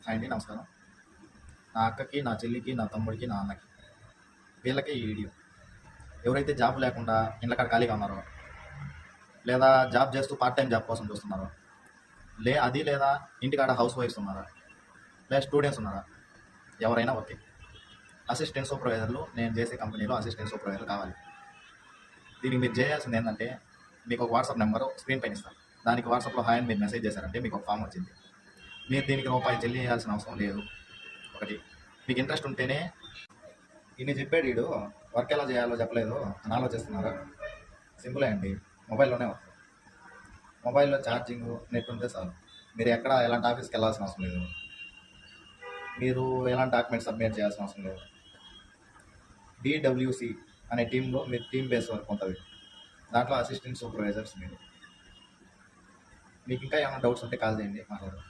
Hi అండి, నమస్కారం. నా అక్కకి, నా చెల్లికి, నా తమ్ముడికి, నా అన్నకి వీళ్ళకే ఈ వీడియో. ఎవరైతే జాబ్ లేకుండా ఇండ్లకాడ ఖాళీగా ఉన్నారో, లేదా జాబ్ చేస్తూ పార్ట్ టైం జాబ్ కోసం చూస్తున్నారో, లేదా ఇంటికాడ హౌస్ వైఫ్స్ ఉన్నారా, లేదా స్టూడెంట్స్ ఉన్నారా, ఎవరైనా ఓకే. అసిస్టెంట్ సూపర్వైజర్లు నేను చేసే కంపెనీలో అసిస్టెంట్ సూపర్వైజర్ కావాలి. దీనికి మీరు చేయాల్సింది ఏంటంటే, మీకు ఒక వాట్సాప్ నెంబరు స్క్రీన్ పైన ఇస్తాను. దానికి వాట్సాప్లో హాయ్ అని మీరు మెసేజ్ చేశారంటే మీకు ఒక ఫామ్ వచ్చింది. మీరు దీనికి రూపాయి చెల్లియాల్సిన అవసరం లేదు. ఒకటి, మీకు ఇంట్రెస్ట్ ఉంటేనే ఇన్ని చెప్పాడు వీడు, వర్క్ ఎలా చేయాలో చెప్పలేదు అని ఆలోచిస్తున్నారా? సింపులే అండి, మొబైల్లోనే వస్తుంది. మొబైల్లో ఛార్జింగ్ నెట్ ఉంటే చాలు. మీరు ఎక్కడ ఎలాంటి ఆఫీస్కి వెళ్ళాల్సిన అవసరం లేదు. మీరు ఎలాంటి డాక్యుమెంట్స్ సబ్మిట్ చేయాల్సిన అవసరం లేదు. డిడబ్ల్యూసి అనే టీంలో మీరు టీమ్ బేస్ వర్క్ ఉంటుంది. దాంట్లో అసిస్టెంట్ సూపర్వైజర్స్ మీరు. మీకు ఇంకా ఏమైనా డౌట్స్ ఉంటే కాల్ చేయండి, మాట్లాడదాం.